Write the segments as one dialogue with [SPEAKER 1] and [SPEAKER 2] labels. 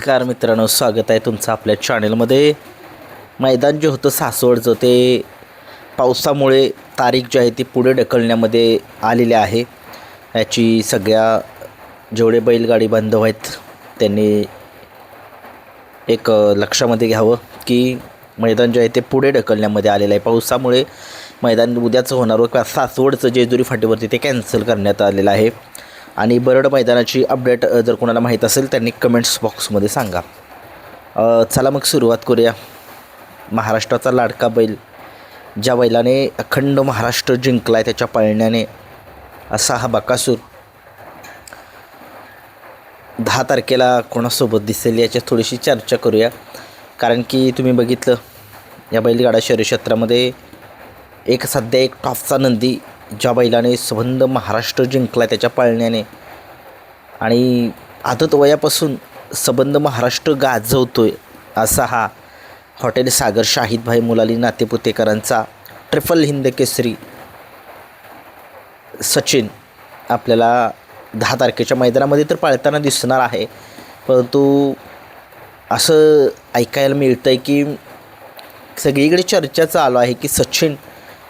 [SPEAKER 1] नमस्कार मित्रांनो, स्वागत आहे तुमचं आपल्या चॅनलमध्ये. मैदान जे होतं सासवडचं ते पावसामुळे तारीख जी आहे ती पुढे ढकलण्यामध्ये आलेली आहे. याची सगळ्या जेवढे बैलगाडी बांधव आहेत त्यांनी एक लक्षामध्ये घ्यावं की मैदान जे आहे ते पुढे ढकलण्यामध्ये आलेलं आहे. पावसामुळे मैदान उद्याचं होणार व सासवडचं जेजुरी फाटीवरती ते कॅन्सल करण्यात आलेलं आहे. आणि बरड मैदानाची अपडेट जर कोणाला माहीत असेल त्यांनी कमेंट्स बॉक्समध्ये सांगा. चला मग सुरुवात करूया. महाराष्ट्राचा लाडका बैल, ज्या बैलाने अखंड महाराष्ट्र जिंकला आहे त्याच्या पळण्याने, असा हा बकासूर 10 तारखेला कोणासोबत दिसेल याची थोडीशी चर्चा करूया. कारण की तुम्ही बघितलं या बैलगाडा शर्यत क्षेत्रामध्ये सध्या एक टॉपचा नंदी, ज्या बैलाने संबंध महाराष्ट्र जिंकला त्याच्या पळण्याने आणि आदत वयापासून संबंध महाराष्ट्र गाजवतोय, असा हा हॉटेल सागर शाहिदभाई मुलाली नातेपुतेकरांचा ट्रिपल हिंद केसरी सचिन आपल्याला 10 तारखेच्या मैदानामध्ये तर पाळताना दिसणार आहे. परंतु असं ऐकायला मिळतं आहे की सगळीकडे चर्चा चालू आहे की सचिन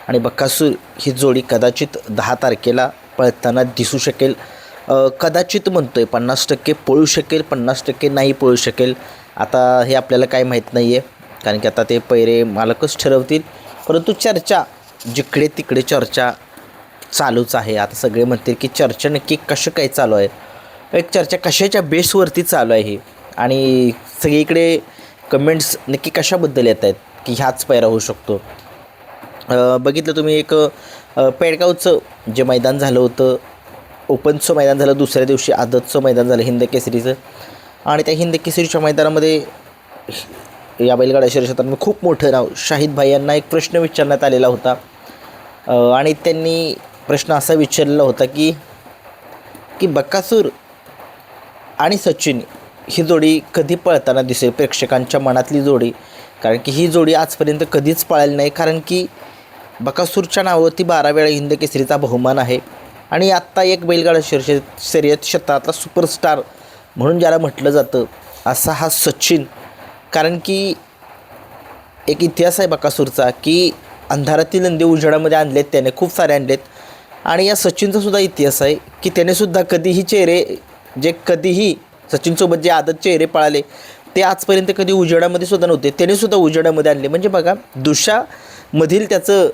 [SPEAKER 1] आणि बकासूर ही जोडी कदाचित 10 तारखेला पळताना दिसू शकेल. कदाचित म्हणतो आहे, 50% पळू शकेल, 50% नाही पळू शकेल. आता हे आपल्याला काय माहीत नाही आहे, कारण की आता ते पैरे मालकच ठरवतील. परंतु चर्चा जिकडे तिकडे चर्चा चालूच आहे. आता सगळे म्हणतील की चर्चा नक्की कशा काय चालू आहे, एक चर्चा कशाच्या बेसवरती चालू आहे आणि सगळीकडे कमेंट्स नक्की कशाबद्दल येत आहेत की ह्याच पैरा होऊ शकतो. बघितलं तुम्ही एक पेडगावचं जे मैदान झालं होतं, ओपनचं मैदान झालं, दुसऱ्या दिवशी आदतचं मैदान झालं हिंद केसरीचं. आणि त्या हिंद केसरीच्या मैदानामध्ये या बैलगाडा शर्यत क्षेत्रामध्ये खूप मोठं नाव शाहिद भाई यांना एक प्रश्न विचारण्यात आलेला होता. आणि त्यांनी प्रश्न असा विचारलेला होता की बकासूर आणि सचिन ही जोडी कधी पळताना दिसेल, प्रेक्षकांच्या मनातली जोडी. कारण की ही जोडी आजपर्यंत कधीच पळाली नाही, कारण की बकासूरच्या नावावरती 12 वेळा हिंद केसरीचा बहुमान आहे. आणि आत्ता एक बैलगाडा शर्यत क्षेत्रातला सुपरस्टार म्हणून ज्याला म्हटलं जातं असा हा सचिन. कारण की एक इतिहास आहे बकासूरचा की अंधारातील नंदी उजेडामध्ये आणलेत त्याने, खूप सारे आणलेत. आणि या सचिनचा सुद्धा इतिहास आहे की त्यानेसुद्धा कधीही चेहरे जे कधीही सचिनसोबत जे आदत चेहरे पळाले ते आजपर्यंत कधी उजेडामध्ये सुद्धा नव्हते, त्यानेसुद्धा उजेडामध्ये आणले. म्हणजे बघा दुशामधील त्याचं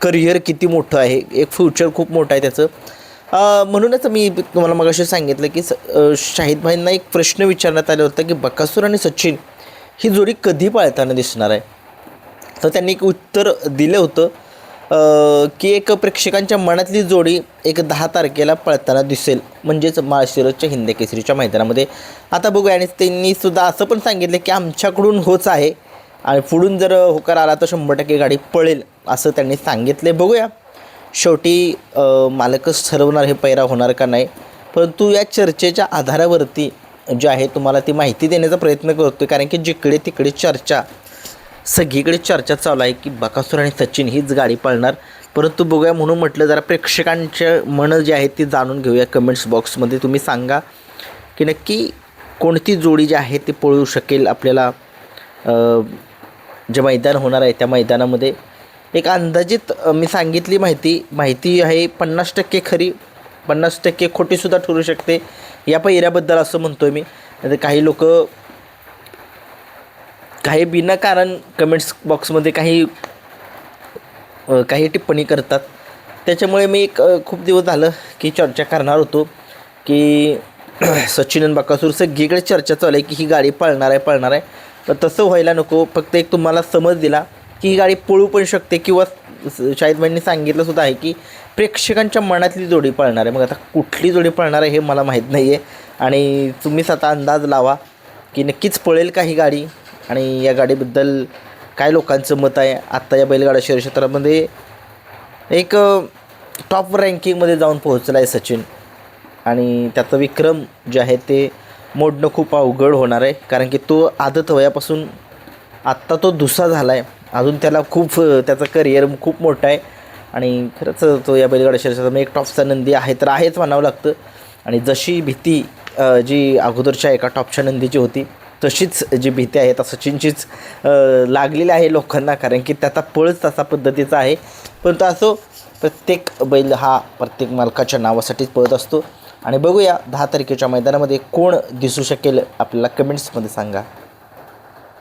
[SPEAKER 1] करिअर किती मोठं आहे, एक फ्युचर खूप मोठं आहे त्याचं. म्हणूनच मी तुम्हाला मगाशी सांगितलं की शाहिद भाईंना एक प्रश्न विचारण्यात आला होता की बकासूर आणि सचिन ही जोडी कधी पाळताना दिसणार आहे. तर त्यांनी एक उत्तर दिलं होतं की एक प्रेक्षकांच्या मनातली जोडी एक 10 तारखेला पळताना दिसेल, म्हणजेच माळशिरसच्या हिंद केसरीच्या मैदानामध्ये. आता बघूया. आणि त्यांनीसुद्धा असं पण सांगितलं की आमच्याकडून होच आहे आणि पुढून जर होकार आला तर 100% गाडी पळेल, असं त्यांनी सांगितले. बघूया, शेवटी मालकच ठरवणार हे पैरा होणार का नाही. परंतु या चर्चेच्या आधारावरती जे आहे तुम्हाला ती माहिती देण्याचा प्रयत्न करतो. कारण की जिकडे तिकडे चर्चा, सगळीकडे चर्चा चालू आहे की बकासूर आणि सचिन हीच गाडी पळणार. परंतु बघूया म्हणून म्हटलं जरा प्रेक्षकांच्या मनं जी आहेत ती जाणून घेऊया. कमेंट्स बॉक्समध्ये तुम्ही सांगा की नक्की कोणती जोडी जी आहे ती पळू शकेल. आपल्याला जे मैदान होणार आहे त्या मैदानामध्ये एक अंदाजित मी सांगितली माहिती आहे 50% खरी, 50% खोटीसुद्धा ठरू शकते या पैऱ्याबद्दल, असं म्हणतो आहे मी. तर काही लोक काही विनाकारण कमेंट्स बॉक्समध्ये काही टिप्पणी करतात. त्याच्यामुळे मी खूप दिवस झालं की चर्चा करणार होतो की सचिन आणि बकासूर सगळीकडे चर्चा चालू आहे की ही गाडी पळणार आहे. तर तसं व्हायला नको. फक्त एक तुम्हाला समज दिला की ही गाडी पळू पण शकते किंवा शाहिद भाईंनी सांगितलं सुद्धा आहे की प्रेक्षकांच्या मनातली जोडी पळणार आहे. मग आता कुठली जोडी पळणार आहे हे मला माहीत नाही आहे. आणि तुम्हीच आता अंदाज लावा की नक्कीच पळेल का ही गाडी आणि या गाडीबद्दल काय लोकांचं मत आहे. आत्ता या बैलगाडा शर्यत क्षेत्रामध्ये एक टॉप रँकिंगमध्ये जाऊन पोहोचला आहे सचिन. आणि त्याचा विक्रम जे आहे ते मोडणं खूप अवघड होणार आहे. कारण की तो आदत वयापासून आत्ता तो दुसरा झाला आहे. अजून त्याला त्याचं करिअर खूप मोठं आहे. आणि खरंच तो या बैलगाडा शर्यतीमध्ये एक टॉपचा नंदी आहे तर आहेच म्हणावं लागतं. आणि जशी भीती जी अगोदरच्या एका टॉपच्या नंदीची होती तशीच जी भीती आहे सचिनचीच लागलेली आहे लोकांना, कारण की त्याचा पळच तसा पद्धतीचा आहे. परंतु असो, प्रत्येक बैल हा प्रत्येक मालकाच्या नावासाठीच पळत असतो. आणि बघूया 10 तारखेच्या मैदानामध्ये कोण दिसू शकेल, आपल्याला कमेंट्समध्ये सांगा.